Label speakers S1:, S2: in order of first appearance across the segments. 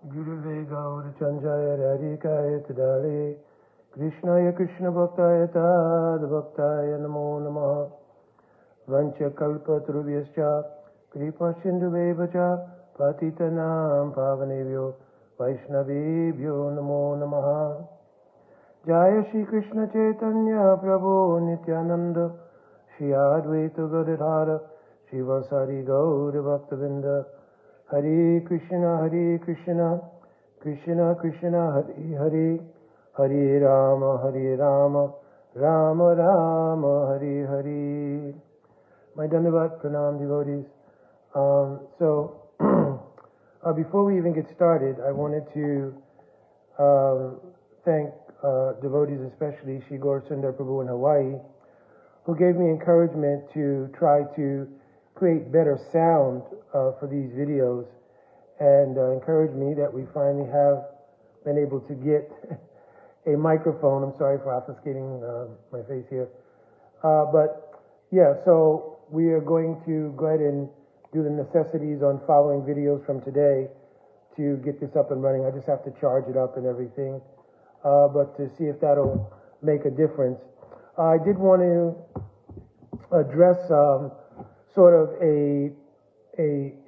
S1: Gurave Gaur Chanjaya Radhikaya Tadale Krishnaya Krishna Bhaktaya Tad Bhaktaya Namo Namaha Vancha Kalpa Trubhyascha Kripa Sindhuvevacha Patitanam Pavanevyo Vaishnavebhyo Namo Namaha Jaya Shri Krishna Chaitanya Prabhu Nityananda Shri Advaita Gadadhara Shri Vasari Gaur Bhaktavinda Hare Krishna, Krishna Krishna, Hare Hare, Hare Rama, Rama Rama, Hare Hare. My Dandavat Pranam devotees. Before we even get started, I wanted to thank devotees, especially Shri Gaur Sundar Prabhu in Hawaii, who gave me encouragement to try to create better sound for these videos, and encouraged me that we finally have been able to get a microphone. I'm sorry for obfuscating my face here. So we are going to go ahead and do the necessities on following videos from today to get this up and running. I just have to charge it up and everything, but to see if that'll make a difference. I did want to address sort of a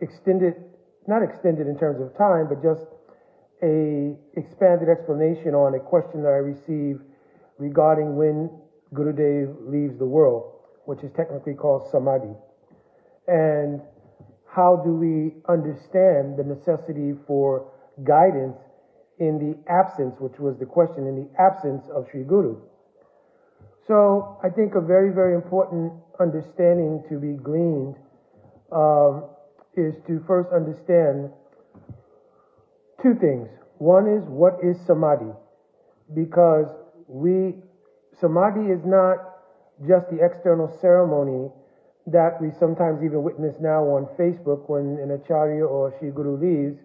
S1: extended, not extended in terms of time, but just a expanded explanation on a question that I received regarding when Gurudev leaves the world, which is technically called Samadhi. And how do we understand the necessity for guidance in the absence, which was the question, in the absence of Sri Guru? So I think a very, very important understanding to be gleaned is to first understand two things. One is, what is Samadhi? Because Samadhi is not just the external ceremony that we sometimes even witness now on Facebook when an Acharya or Sri Guru leaves,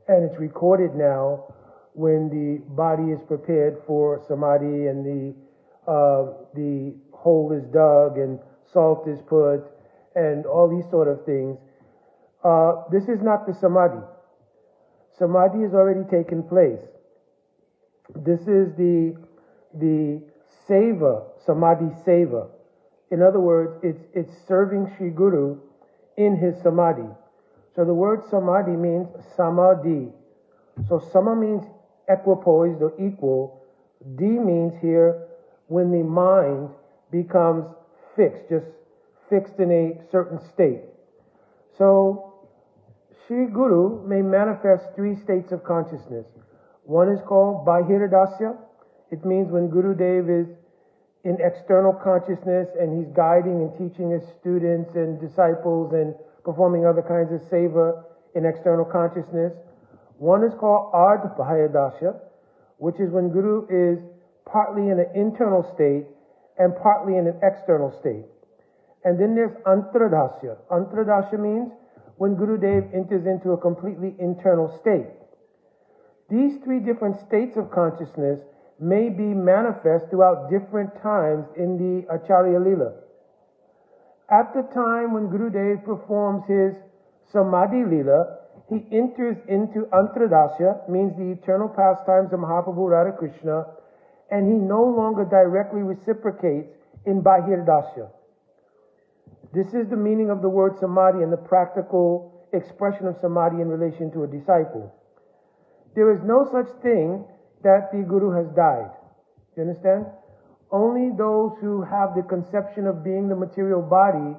S1: and it's recorded now when the body is prepared for Samadhi and the hole is dug and salt is put and all these sort of things. This is not the Samadhi. Samadhi has already taken place. This is the Seva, Samadhi Seva. In other words, it's serving Sri Guru in his Samadhi. So the word Samadhi means Samadhi. So Sama means equipoised or equal. D means here when the mind becomes fixed, just fixed in a certain state. So Sri Guru may manifest three states of consciousness. One is called Bahiradasya. It means when Gurudev is in external consciousness and he's guiding and teaching his students and disciples and performing other kinds of seva in external consciousness. One is called Ardha Bahiradasya, which is when Guru is partly in an internal state and partly in an external state. And then there's Antaradasya. Antaradasya means when Gurudev enters into a completely internal state. These three different states of consciousness may be manifest throughout different times in the Acharya Lila. At the time when Gurudev performs his Samadhi Lila, he enters into Antaradasya, means the eternal pastimes of Mahaprabhu Radha Krishna, and he no longer directly reciprocates in Bahiradasya. This is the meaning of the word Samadhi and the practical expression of Samadhi in relation to a disciple. There is no such thing that the Guru has died. You understand? Only those who have the conception of being the material body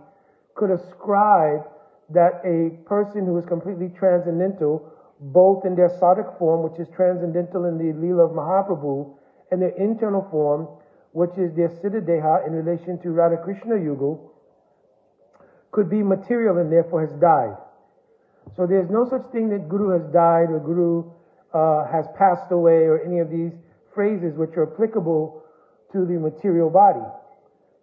S1: could ascribe that a person who is completely transcendental, both in their sadhak form, which is transcendental in the Leela of Mahaprabhu, and their internal form, which is their Siddhadeha in relation to Radha Krishna Yugal, could be material and therefore has died. So there's no such thing that Guru has died or Guru has passed away or any of these phrases which are applicable to the material body,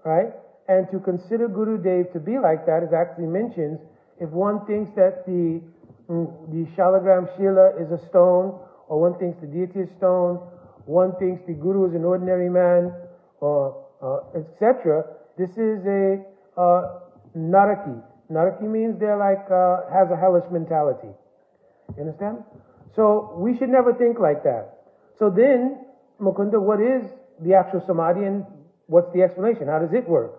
S1: right? And to consider Gurudev to be like that is actually mentions if one thinks that the Shalagram Shila is a stone, or one thinks the deity is stone, one thinks the Guru is an ordinary man, or etc. This is a Naraki. Naraki means they're like, has a hellish mentality. You understand? So we should never think like that. So then, Mukunda, what is the actual Samadhi and what's the explanation? How does it work?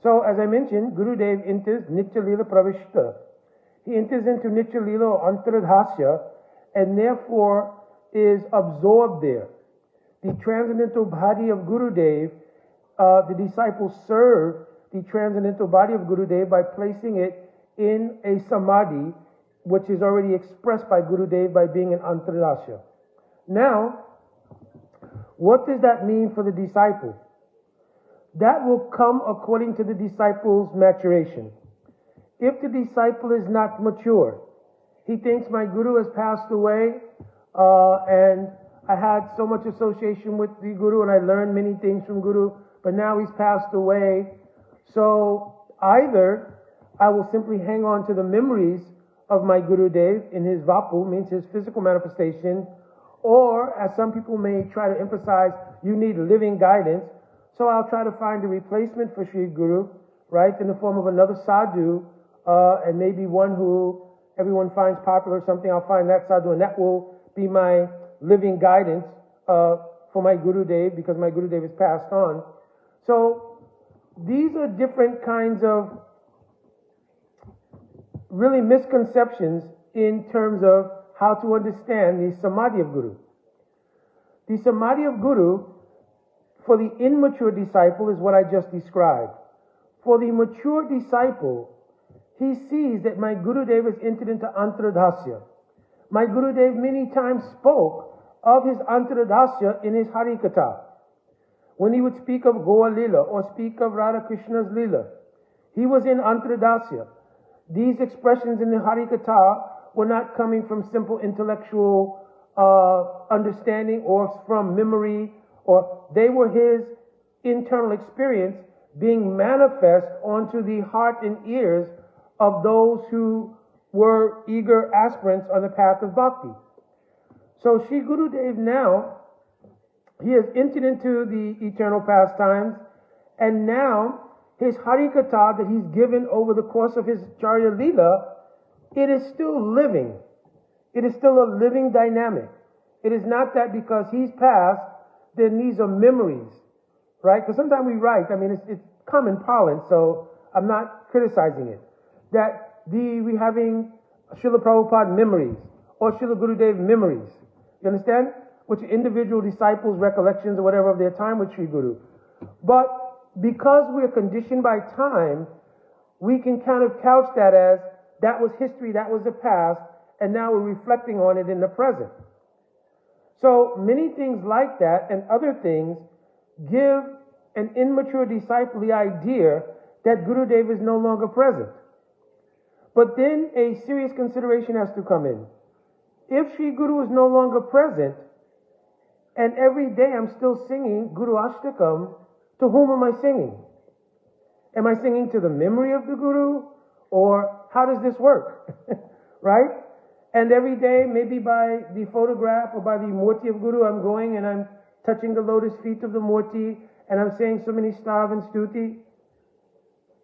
S1: So as I mentioned, Gurudev enters Nitya Lila Pravishta. He enters into Nitya Lila or Antaradhasya and therefore is absorbed there. The transcendental body of Gurudev, the disciples serve the transcendental body of Gurudev by placing it in a Samadhi, which is already expressed by Gurudev by being an Antaradhasya. Now, what does that mean for the disciple? That will come according to the disciple's maturation. If the disciple is not mature, he thinks my Guru has passed away, and I had so much association with the Guru and I learned many things from Guru, but now he's passed away. So either I will simply hang on to the memories of my Gurudev in his Vapu, means his physical manifestation, or as some people may try to emphasize, you need living guidance. So I'll try to find a replacement for Sri Guru, right, in the form of another sadhu, and maybe one who everyone finds popular or something. I'll find that sadhu, and that will be my living guidance for my Gurudev, because my Gurudev is passed on. So these are different kinds of really misconceptions in terms of how to understand the Samadhi of Guru. The Samadhi of Guru for the immature disciple is what I just described. For the mature disciple, he sees that my Gurudev has entered into Antaradhasya. My Gurudev many times spoke of his Antaradhasya in his Harikatha. When he would speak of Goa Lila or speak of Radha Krishna's Lila, he was in Antaradhasya. These expressions in the Harikatha were not coming from simple intellectual understanding or from memory, or they were his internal experience being manifest onto the heart and ears of those who were eager aspirants on the path of bhakti. So Sri Gurudev now, he has entered into the eternal pastimes, and now his Harikatha that he's given over the course of his Charya Leela, it is still living. It is still a living dynamic. It is not that because he's passed, then these are memories, right? Because sometimes we write, I mean, it's common parlance, so I'm not criticizing it. That we having Srila Prabhupada memories or Srila Gurudev memories, you understand? Which are individual disciples' recollections or whatever of their time with Sri Guru. But because we're conditioned by time, we can kind of couch that as that was history, that was the past, and now we're reflecting on it in the present. So many things like that and other things give an immature disciple the idea that Gurudev is no longer present. But then a serious consideration has to come in. If Sri Guru is no longer present, and every day I'm still singing Guru Ashtakam, to whom am I singing? Am I singing to the memory of the Guru? Or how does this work? Right? And every day, maybe by the photograph or by the Murti of Guru, I'm going and I'm touching the lotus feet of the Murti and I'm saying so many stav and stuti.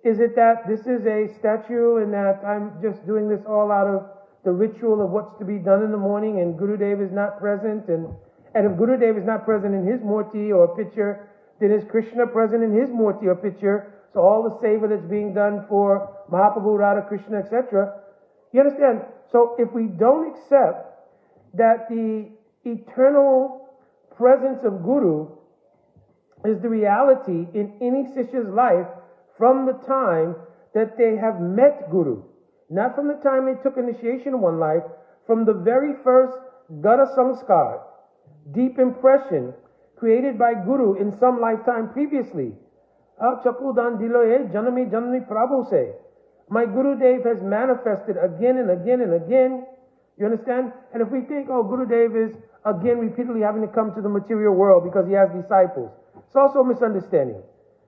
S1: Is it that this is a statue and that I'm just doing this all out of the ritual of what's to be done in the morning and Gurudev is not present? And if Gurudev is not present in his Murti or picture, then is Krishna present in his Murti or picture? So all the seva that's being done for Mahaprabhu, Radha Krishna, etc. You understand? So if we don't accept that the eternal presence of Guru is the reality in any Sishya's life from the time that they have met Guru, not from the time they took initiation in one life, from the very first Gata Samskar, deep impression created by Guru in some lifetime previously. Chakudan diloye janami janami prabhu se. My Gurudev has manifested again and again and again. You understand? And if we think, oh, Gurudev is again repeatedly having to come to the material world because he has disciples, it's also a misunderstanding.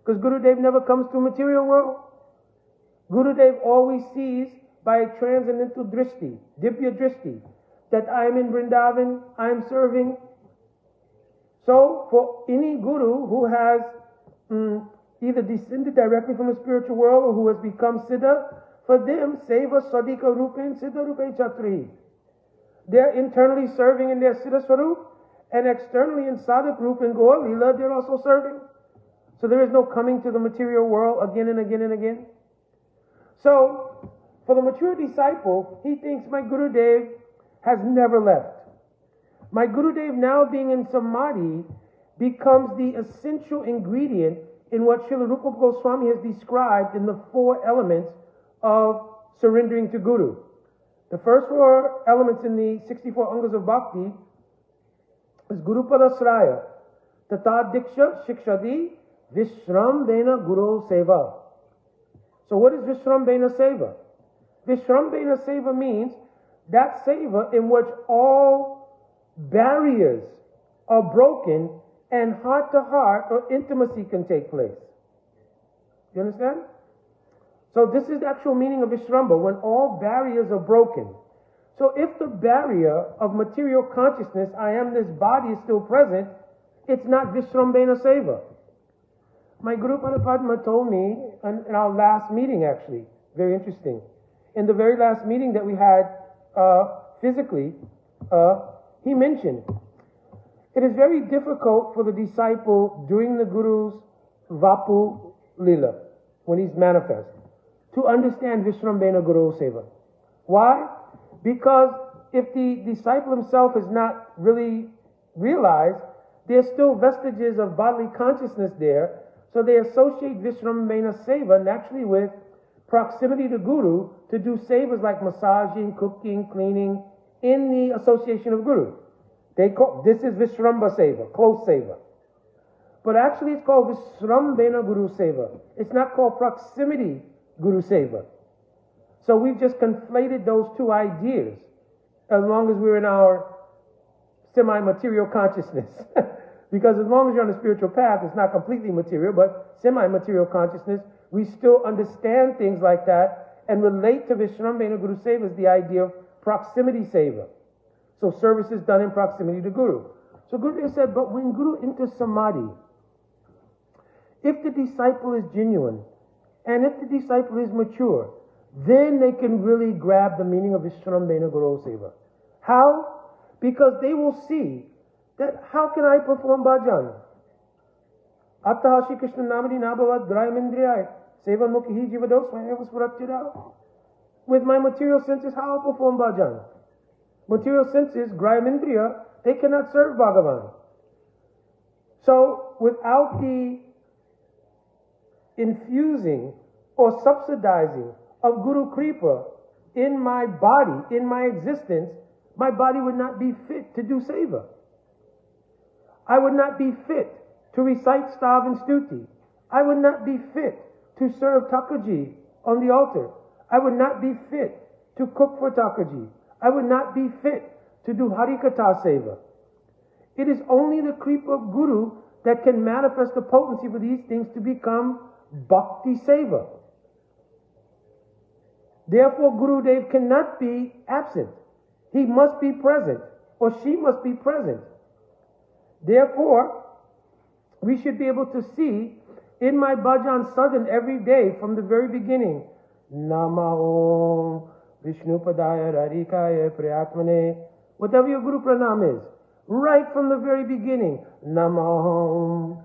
S1: Because Gurudev never comes to the material world. Gurudev always sees by a transcendental drishti, divya drishti, that I am in Vrindavan, I am serving. So, for any Guru who has either descended directly from the spiritual world or who has become Siddha, for them, Seva Sadika Rupen Siddha Rupen Chatri. They're internally serving in their Siddha Swarup, and externally in Sadhak Rup and Gaur Leela, they're also serving. So there is no coming to the material world again and again and again. So, for the mature disciple, he thinks my Gurudev has never left. My Gurudev now being in Samadhi becomes the essential ingredient in what Srila Rupa Goswami has described in the 4 elements of surrendering to Guru. The first 4 elements in the 64 Angas of Bhakti is Gurupada Sraya, Tata Diksha Shikshadi, Vishrambena Guru Seva. So what is Vishrambena Seva? Vishrambena Seva means that Seva in which all barriers are broken and heart-to-heart or intimacy can take place. You understand? So this is the actual meaning of Vishramba, when all barriers are broken. So if the barrier of material consciousness, I am this body, is still present, it's not Vishrambena Seva. My Guru Padma told me in our last meeting, actually, very interesting. In the very last meeting that we had physically, he mentioned, it is very difficult for the disciple during the Guru's Vapu Lila, when he's manifest, to understand Vishrambena Guru Seva. Why? Because if the disciple himself is not really realized, there's still vestiges of bodily consciousness there, so they associate Vishrambena Seva naturally with proximity to Guru to do sevas like massaging, cooking, cleaning in the association of Guru. They call this is Vishramba Seva, close Seva. But actually it's called Vishrambena Guru Seva. It's not called proximity Guru Seva. So we've just conflated those 2 ideas as long as we're in our semi-material consciousness. Because as long as you're on the spiritual path, it's not completely material, but semi-material consciousness, we still understand things like that and relate to Vishrambena Guru Seva as the idea of proximity Seva. So services done in proximity to Guru. So Gurudev said, but when Guru enters Samadhi, if the disciple is genuine, and if the disciple is mature, then they can really grab the meaning of Vishrambena Guru Seva. How? Because they will see that how can I perform bhajan? Attaha Shri Krishna Namadi Nabhavad Grayamindriyai Seva Mukhi Jivados Svayavasvaratyada. With my material senses, how I perform bhajan? Material senses, Grayamindriya, they cannot serve Bhagavan. So, without the infusing or subsidizing of Guru Kripa in my body, in my existence, my body would not be fit to do seva. I would not be fit to recite stav and stuti. I would not be fit to serve Thakurji on the altar. I would not be fit to cook for Thakurji. I would not be fit to do Harikatha Seva. It is only the Kripa of Guru that can manifest the potency for these things to become Bhakti Seva. Therefore, Gurudev cannot be absent. He must be present, or she must be present. Therefore, we should be able to see in my bhajan sadhan every day from the very beginning, Nama Om Vishnu Padaya Rarikaya Priyatmane, whatever your Guru Pranam is, right from the very beginning, Nama Om.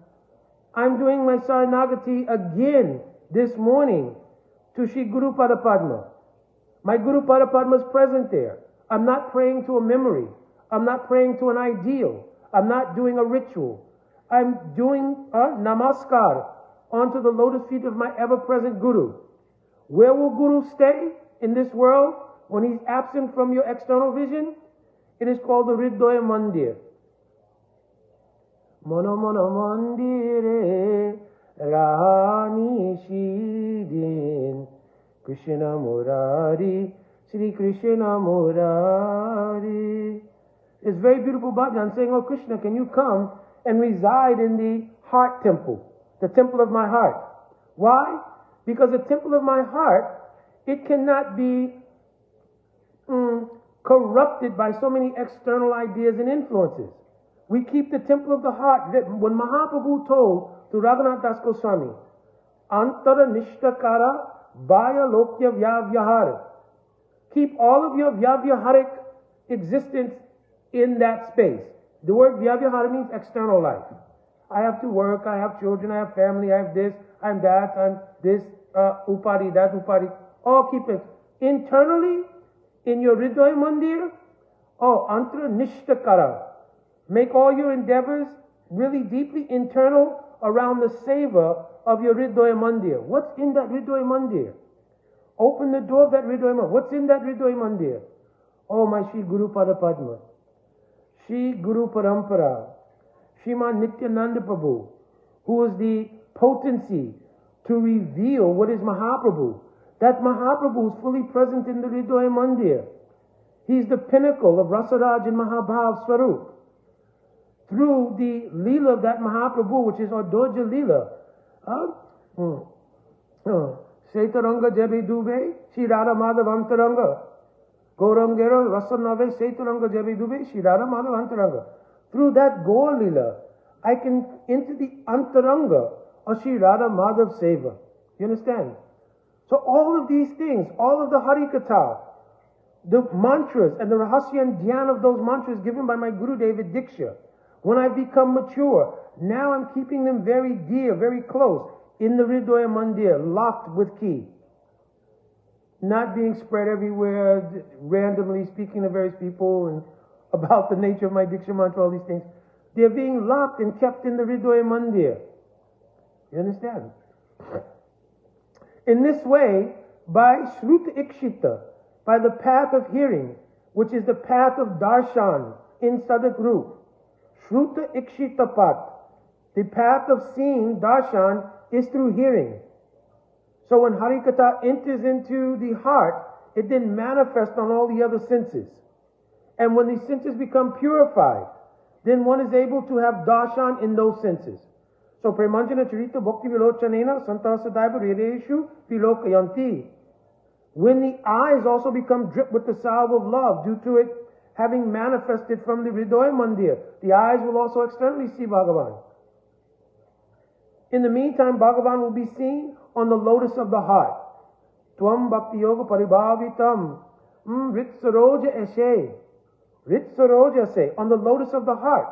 S1: I'm doing my Saranagati again this morning to Shri Guru Padma. My Guru Padma is present there. I'm not praying to a memory. I'm not praying to an ideal. I'm not doing a ritual. I'm doing a namaskar onto the lotus feet of my ever-present Guru. Where will Guru stay in this world when he's absent from your external vision? It is called the Hridaya Mandir. Mano Mano Mandire Rani Shidin Krishna Murari Sri Krishna Murari. It's very beautiful bhajan saying, oh Krishna, can you come and reside in the heart temple, the temple of my heart? Why? Because the temple of my heart, it cannot be corrupted by so many external ideas and influences. We keep the temple of the heart. When Mahaprabhu told to Raghunath Das Goswami, Antara Nishtakara Baya Lokya Vyavyahara, keep all of your Vyavyaharic existence in that space. The word Vyavyahara means external life. I have to work, I have children, I have family, I have this, I'm that, I'm this, upadi, that upadi. All keep it. Internally, in your Hridaya Mandir, antra nishtakara. Make all your endeavors really deeply internal around the seva of your Hridaya Mandir. What's in that Hridaya Mandir? Open the door of that Hridaya Mandir. What's in that Hridaya Mandir? Oh, my Shri Guru Pada Padma, Shri Guru Parampara, Shriman Nityananda Prabhu, who is the potency to reveal what is Mahaprabhu. That Mahaprabhu is fully present in the Hridaya Mandir. He's the pinnacle of Rasaraj and Mahabhav Swarup. Through the Leela of that Mahaprabhu, which is Adhoja Leela. Seitaranga Jabe Dube, Shri Radha Madhav Antaranga. Gaurangera Rasanave Seitaranga Jabe Dube, Shri Radha Madhav Antaranga. Through that Gaur Leela, I can enter the Antaranga of Shri Radha Madhav Seva. You understand? So all of these things, all of the Harikatha, the mantras and the Rahasya and Dhyan of those mantras given by my Guru David Diksha, when I become mature, now I'm keeping them very dear, very close, in the Hridaya Mandir, locked with key. Not being spread everywhere, randomly speaking to various people and about the nature of my Diksha mantra, all these things. They're being locked and kept in the Hridaya Mandir. You understand? In this way, by Shruta Ikshita, by the path of hearing, which is the path of darshan in Sadak Roop, Shruta Ikshita Pat, the path of seeing darshan is through hearing. So when Harikatha enters into the heart, it then manifests on all the other senses. And when these senses become purified, then one is able to have darshan in those senses. So Premanjana Charita Bhakti Vilochanena Santasadaiva Redeshu Vilokayanti. When the eyes also become dripped with the salve of love due to it having manifested from the Hridaya Mandir, the eyes will also externally see Bhagavan. In the meantime, Bhagavan will be seen on the lotus of the heart. Tvam Bhakti Yoga Paribhavitam Ritsaroja Eshe. Ritsaroja Se, on the lotus of the heart.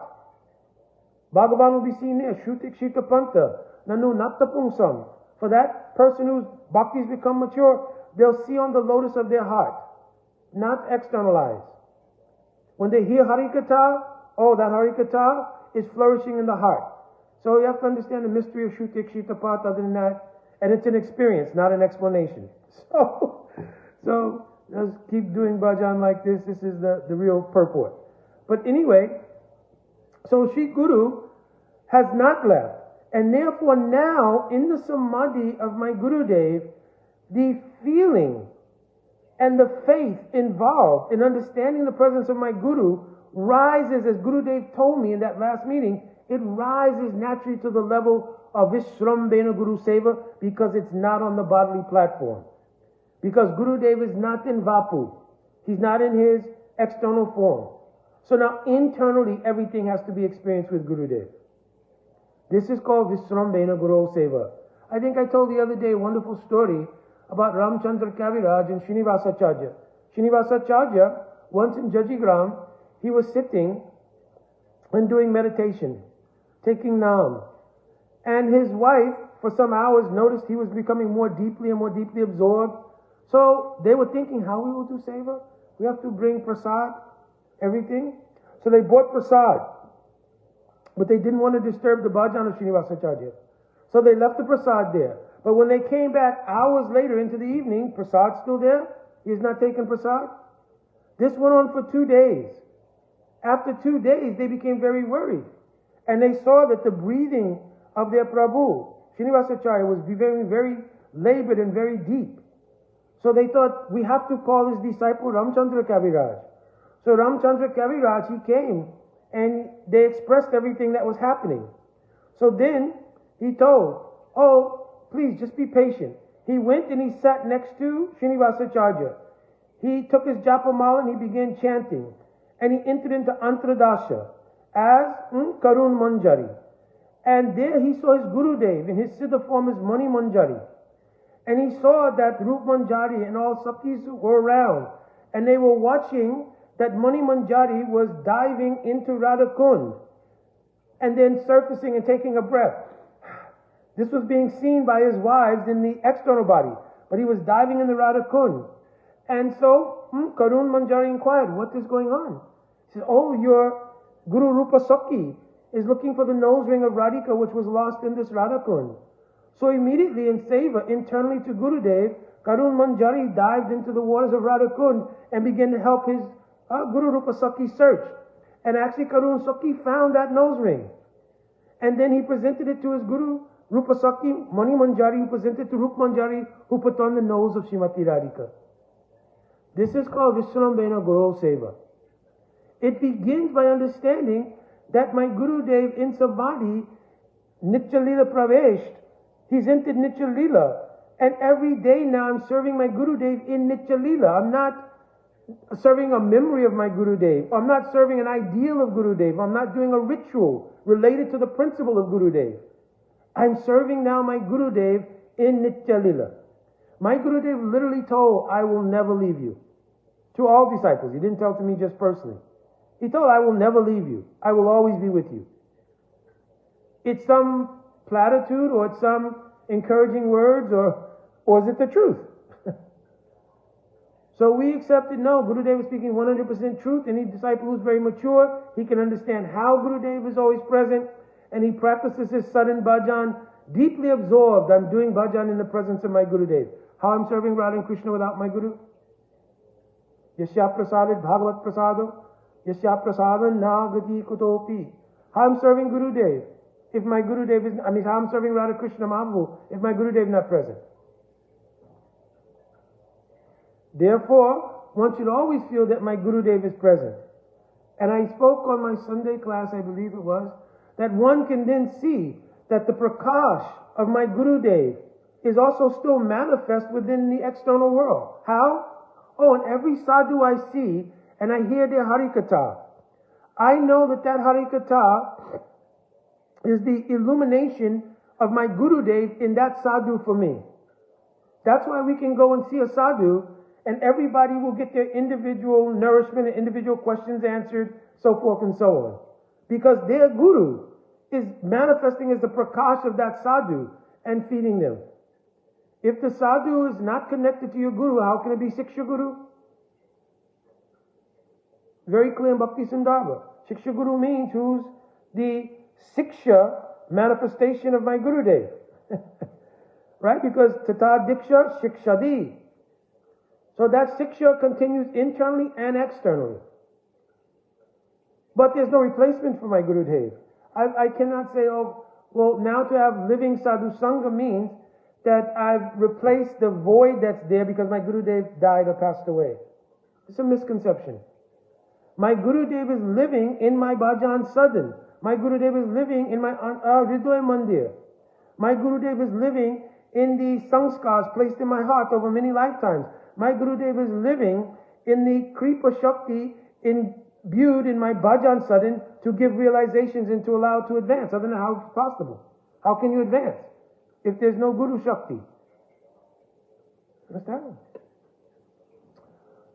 S1: Bhagavan will be seen there, Shrutik Shita Panta, Nanu Nattapungsam. For that person whose bhaktis become mature, they'll see on the lotus of their heart, not external eyes. When they hear Harikatha, that Harikatha is flourishing in the heart. So you have to understand the mystery of Shrutik Shita Panta other than that, and it's an experience, not an explanation. So let's keep doing bhajan like this. This is the real purport. But anyway, so Shri Guru has not left. And therefore now, in the Samadhi of my Gurudev, the feeling and the faith involved in understanding the presence of my Guru rises, as Gurudev told me in that last meeting, it rises naturally to the level of Vishrambena Guru Seva because it's not on the bodily platform. Because Gurudev is not in Vapu. He's not in his external form. So now internally everything has to be experienced with Gurudev. This is called Vishrambena Guru Seva. I think I told the other day a wonderful story about Ramchandra Kaviraj and Srinivasacharya. Srinivasacharya, once in Jajigram, he was sitting and doing meditation, taking Naam. And his wife, for some hours, noticed he was becoming more deeply and more deeply absorbed. So they were thinking, how we will do Seva? We have to bring prasad, everything. So they bought prasad. But they didn't want to disturb the bhajan of Srinivasacharya. So they left the prasad there. But when they came back hours later into the evening, prasad's still there. He has not taken prasad. This went on for 2 days. After 2 days, they became very worried. And they saw that the breathing of their Prabhu, Srinivasacharya, was very, very labored and very deep. So they thought, we have to call his disciple Ramchandra Kaviraj. So Ramchandra Kaviraj, he came and they expressed everything that was happening. So then he told, please just be patient. He went and he sat next to Srinivasacharya. He took his japamala and he began chanting. And he entered into Antradasha as Karun Manjari. And there he saw his Gurudev in his Siddha form as Mani Manjari. And he saw that Rup Manjari and all Saktis were around. And they were watching that Mani Manjari was diving into Radha Kund and then surfacing and taking a breath. This was being seen by his wives in the external body, but he was diving in the Radha Kund. And so Karun Manjari inquired, what is going on? He said, oh, your Guru Rupa Sakhi is looking for the nose ring of Radhika, which was lost in this Radha Kund. So immediately in Seva, internally to Gurudev, Karun Manjari dived into the waters of Radha Kund and began to help his Guru Rupa Sakhi search. And actually Karun Sakhi found that nose ring. And then he presented it to his Guru Rupa Sakhi, Mani Manjari, who presented to Rupa Manjari, who put on the nose of Srimati Radhika. This is called Vishramba Guru Seva. It begins by understanding that my Gurudev in Samadhi, Nitya Lila Pravesht, he's entered Nitya Lila. And every day now I'm serving my Gurudev in Nitya Lila. I'm not serving a memory of my Gurudev. I'm not serving an ideal of Gurudev. I'm not doing a ritual related to the principle of Gurudev. I'm serving now my Gurudev in Nitya Lila. My Gurudev literally told, I will never leave you. To all disciples. He didn't tell to me just personally. He told, I will never leave you. I will always be with you. It's some platitude or it's some encouraging words or is it the truth? So we accepted, no, Gurudev is speaking 100% truth. Any disciple who's very mature, he can understand how Gurudev is always present and he practices his sudden bhajan, deeply absorbed. I'm doing bhajan in the presence of my Gurudev. How I'm serving Radha and Krishna without my Guru? Yasya prasadit bhagavat prasado, yasya prasadan nagati kutopi. How I'm serving Gurudev if my Gurudev is, how I'm serving Radha Krishna Mahaprabhu if my Gurudev is not present. Therefore, one should always feel that my Gurudev is present. And I spoke on my Sunday class, I believe it was, that one can then see that the prakash of my Gurudev is also still manifest within the external world. How? Oh, in every sadhu I see and I hear their Harikatha, I know that that Harikatha is the illumination of my Gurudev in that sadhu for me. That's why we can go and see a sadhu and everybody will get their individual nourishment and individual questions answered, so forth and so on. Because their Guru is manifesting as the prakash of that sadhu and feeding them. If the sadhu is not connected to your Guru, how can it be Siksha Guru? Very clear in Bhakti Sandarbha. Siksha Guru means who's the Siksha manifestation of my Gurudev. Right? Because Tata Diksha Shikshadi. So that Siksha continues internally and externally. But there's no replacement for my Gurudev. I cannot say, oh, well, now to have living sadhu sangha means that I've replaced the void that's there because my Gurudev died or passed away. It's a misconception. My Gurudev is living in my bhajan sadhan. My Gurudev is living in my Hridoy Mandir. My Gurudev is living in the sanskars placed in my heart over many lifetimes. My Gurudev is living in the Kripa Shakti imbued in my bhajan sadhan to give realizations and to allow to advance. Other than how it's possible. How can you advance if there's no Guru Shakti? Understand?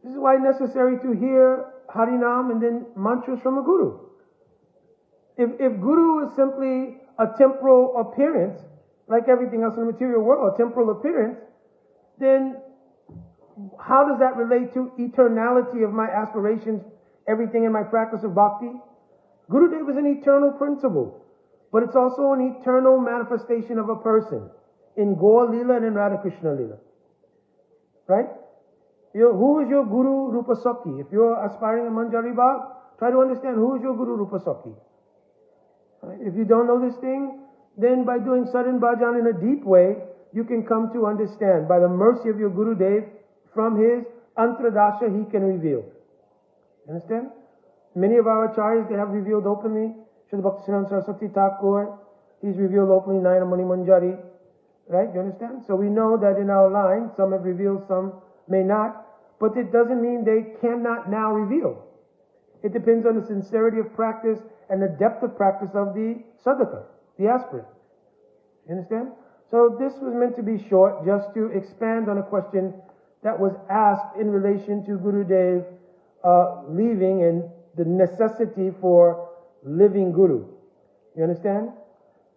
S1: This is why it's necessary to hear Harinam and then mantras from a Guru. If Guru is simply a temporal appearance, like everything else in the material world, a temporal appearance, then how does that relate to eternality of my aspirations, everything in my practice of bhakti? Gurudev is an eternal principle, but it's also an eternal manifestation of a person in Gaur Leela and in Radha Krishna Leela. Right? Who is your Guru Rupa Sakhi? If you're aspiring in Manjari Bhav, try to understand who is your Guru Rupa Sakhi. Right? If you don't know this thing, then by doing sudden bhajan in a deep way, you can come to understand. By the mercy of your Gurudev, from his Antradasha he can reveal. Understand? Many of our acharyas, they have revealed openly. Srila Bhaktisiddhanta Saraswati Thakur, he's revealed openly Nayana Mani Manjari. Right? You understand? So we know that in our line, some have revealed, some may not. But it doesn't mean they cannot now reveal. It depends on the sincerity of practice and the depth of practice of the sadhaka, the aspirant. You understand? So this was meant to be short, just to expand on a question that was asked in relation to Gurudev leaving and the necessity for living Guru. You understand?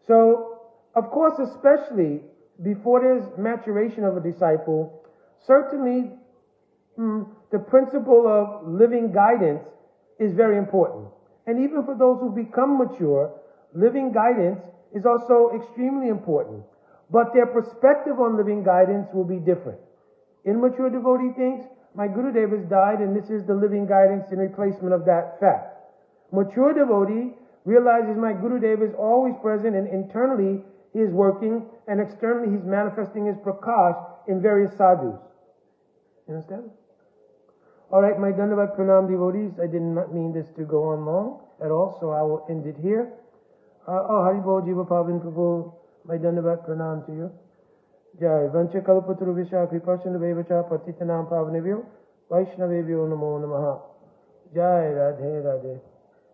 S1: So, of course, especially before there's maturation of a disciple, certainly the principle of living guidance is very important. And even for those who become mature, living guidance is also extremely important. But their perspective on living guidance will be different. Immature devotee thinks, my Gurudev has died and this is the living guidance in replacement of that fact. Mature devotee realizes my Gurudev is always present and internally he is working and externally he's manifesting his prakash in various sadhus. You understand? Alright, my Dandavat Pranam devotees, I did not mean this to go on long at all, so I will end it here. Haribol Jiva Pavin Prabhu, my Dandavat Pranam to you. Jai Vancha Kalpatru Visha Kripasana Vevacha Patitanam Pavanevyo Vaishnavevyo Namo Namaha. Jai Radhe Radhe.